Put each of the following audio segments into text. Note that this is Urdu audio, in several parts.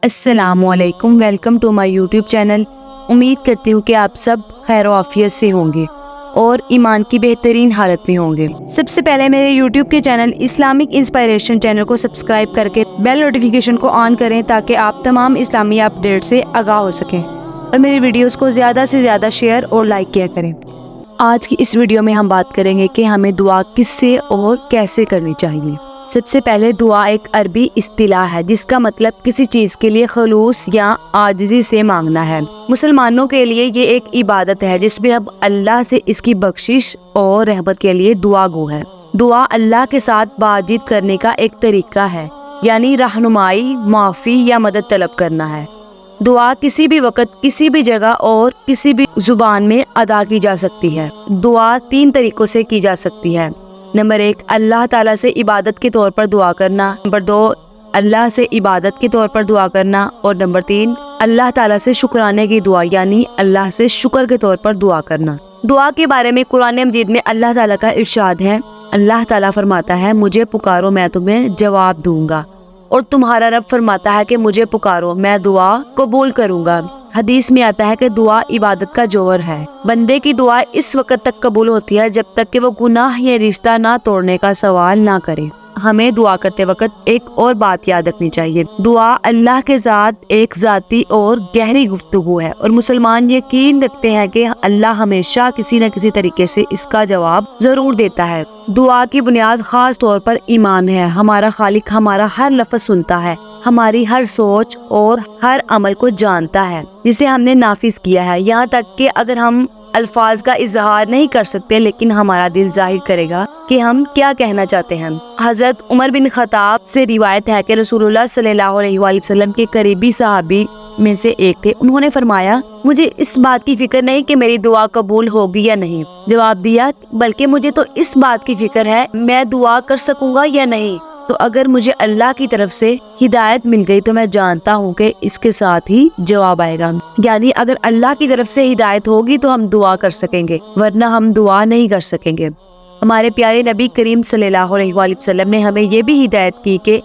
السلام علیکم، welcome to my YouTube channel. امید کرتی ہوں کہ آپ سب خیر و عافیت سے ہوں گے اور ایمان کی بہترین حالت میں ہوں گے۔ سب سے پہلے میرے یوٹیوب کے چینل اسلامک انسپائریشن چینل کو سبسکرائب کر کے بیل نوٹیفیکیشن کو آن کریں تاکہ آپ تمام اسلامی اپڈیٹ سے آگاہ ہو سکیں اور میری ویڈیوز کو زیادہ سے زیادہ شیئر اور لائک کیا کریں۔ آج کی اس ویڈیو میں ہم بات کریں گے کہ ہمیں دعا کس سے اور کیسے کرنی چاہیے۔ سب سے پہلے دعا ایک عربی اصطلاح ہے جس کا مطلب کسی چیز کے لیے خلوص یا عاجزی سے مانگنا ہے۔ مسلمانوں کے لیے یہ ایک عبادت ہے جس میں اب اللہ سے اس کی بخشش اور رحمت کے لیے دعا گو ہے۔ دعا اللہ کے ساتھ بات چیت کرنے کا ایک طریقہ ہے، یعنی رہنمائی، معافی یا مدد طلب کرنا ہے۔ دعا کسی بھی وقت، کسی بھی جگہ اور کسی بھی زبان میں ادا کی جا سکتی ہے۔ دعا 3 طریقوں سے کی جا سکتی ہے۔ نمبر 1، اللہ تعالیٰ سے عبادت کے طور پر دعا کرنا۔ نمبر 2، اللہ سے عبادت کے طور پر دعا کرنا۔ اور نمبر 3، اللہ تعالیٰ سے شکرانے کی دعا، یعنی اللہ سے شکر کے طور پر دعا کرنا۔ دعا کے بارے میں قرآن مجید میں اللہ تعالیٰ کا ارشاد ہے۔ اللہ تعالیٰ فرماتا ہے، مجھے پکارو میں تمہیں جواب دوں گا، اور تمہارا رب فرماتا ہے کہ مجھے پکارو میں دعا قبول کروں گا۔ حدیث میں آتا ہے کہ دعا عبادت کا جوہر ہے۔ بندے کی دعا اس وقت تک قبول ہوتی ہے جب تک کہ وہ گناہ یا رشتہ نہ توڑنے کا سوال نہ کرے۔ ہمیں دعا کرتے وقت ایک اور بات یاد رکھنی چاہیے، دعا اللہ کے ساتھ ایک ذاتی اور گہری گفتگو ہے، اور مسلمان یقین رکھتے ہیں کہ اللہ ہمیشہ کسی نہ کسی طریقے سے اس کا جواب ضرور دیتا ہے۔ دعا کی بنیاد خاص طور پر ایمان ہے۔ ہمارا خالق ہمارا ہر لفظ سنتا ہے، ہماری ہر سوچ اور ہر عمل کو جانتا ہے جسے ہم نے نافذ کیا ہے، یہاں تک کہ اگر ہم الفاظ کا اظہار نہیں کر سکتے لیکن ہمارا دل ظاہر کرے گا کہ ہم کیا کہنا چاہتے ہیں۔ حضرت عمر بن خطاب سے روایت ہے کہ رسول اللہ صلی اللہ علیہ وآلہ وسلم کے قریبی صحابی میں سے ایک تھے۔ انہوں نے فرمایا، مجھے اس بات کی فکر نہیں کہ میری دعا قبول ہوگی یا نہیں۔ جواب دیا، بلکہ مجھے تو اس بات کی فکر ہے میں دعا کر سکوں گا یا نہیں۔ تو اگر مجھے اللہ کی طرف سے ہدایت مل گئی تو میں جانتا ہوں کہ اس کے ساتھ ہی جواب آئے گا، یعنی اگر اللہ کی طرف سے ہدایت ہوگی تو ہم دعا کر سکیں گے، ورنہ ہم دعا نہیں کر سکیں گے۔ ہمارے پیارے نبی کریم صلی اللہ علیہ وآلہ وسلم نے ہمیں یہ بھی ہدایت کی کہ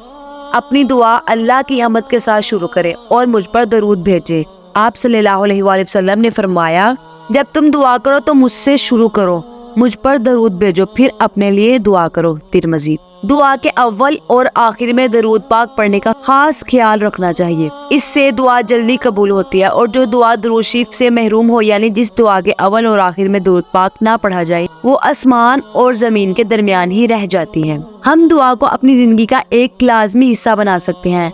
اپنی دعا اللہ کی حمد کے ساتھ شروع کرے اور مجھ پر درود بھیجے۔ آپ صلی اللہ علیہ وآلہ وسلم نے فرمایا، جب تم دعا کرو تو مجھ سے شروع کرو، مجھ پر درود بھیجو، پھر اپنے لیے دعا کرو۔ ترمذی۔ دعا کے اول اور آخر میں درود پاک پڑھنے کا خاص خیال رکھنا چاہیے، اس سے دعا جلدی قبول ہوتی ہے، اور جو دعا درود شریف سے محروم ہو، یعنی جس دعا کے اول اور آخر میں درود پاک نہ پڑھا جائے، وہ آسمان اور زمین کے درمیان ہی رہ جاتی ہے۔ ہم دعا کو اپنی زندگی کا ایک لازمی حصہ بنا سکتے ہیں،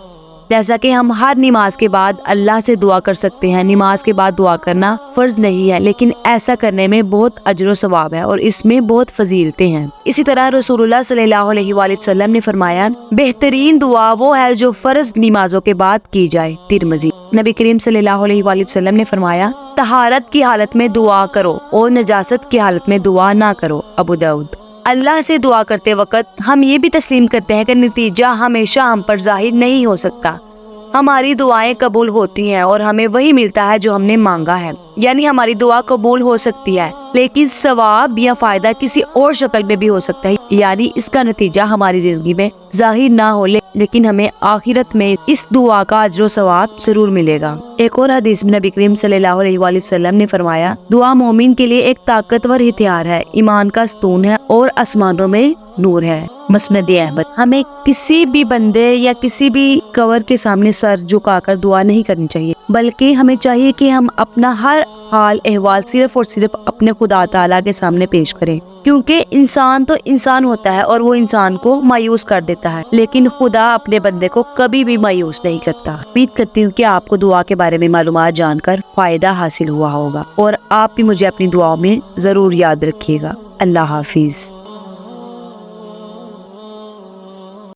جیسا کہ ہم ہر نماز کے بعد اللہ سے دعا کر سکتے ہیں۔ نماز کے بعد دعا کرنا فرض نہیں ہے، لیکن ایسا کرنے میں بہت اجر و ثواب ہے اور اس میں بہت فضیلتیں ہیں۔ اسی طرح رسول اللہ صلی اللہ علیہ وآلہ وسلم نے فرمایا، بہترین دعا وہ ہے جو فرض نمازوں کے بعد کی جائے۔ ترمذی۔ نبی کریم صلی اللہ علیہ وآلہ وسلم نے فرمایا، طہارت کی حالت میں دعا کرو اور نجاست کی حالت میں دعا نہ کرو۔ ابو داؤد۔ اللہ سے دعا کرتے وقت ہم یہ بھی تسلیم کرتے ہیں کہ نتیجہ ہمیشہ ہم پر ظاہر نہیں ہو سکتا۔ ہماری دعائیں قبول ہوتی ہیں اور ہمیں وہی ملتا ہے جو ہم نے مانگا ہے، یعنی ہماری دعا قبول ہو سکتی ہے لیکن ثواب یا فائدہ کسی اور شکل میں بھی ہو سکتا ہے، یعنی اس کا نتیجہ ہماری زندگی میں ظاہر نہ ہو لیکن ہمیں آخرت میں اس دعا کا اجر و ثواب ضرور ملے گا۔ ایک اور حدیث میں نبی کریم صلی اللہ علیہ وآلہ وسلم نے فرمایا، دعا مومن کے لیے ایک طاقتور ہتھیار ہے، ایمان کا ستون ہے اور آسمانوں میں نور ہے۔ مسند احمد۔ ہمیں کسی بھی بندے یا کسی بھی کور کے سامنے سر جھکا کر دعا نہیں کرنی چاہیے، بلکہ ہمیں چاہیے کہ ہم اپنا ہر حال احوال صرف اور صرف اپنے خدا تعالیٰ کے سامنے پیش کریں، کیونکہ انسان تو انسان ہوتا ہے اور وہ انسان کو مایوس کر دیتا ہے، لیکن خدا اپنے بندے کو کبھی بھی مایوس نہیں کرتا۔ امید کرتی ہوں کہ آپ کو دعا کے بارے میں معلومات جان کر فائدہ حاصل ہوا ہوگا، اور آپ بھی مجھے اپنی دعاؤں میں ضرور یاد رکھیے گا۔ اللہ حافظ۔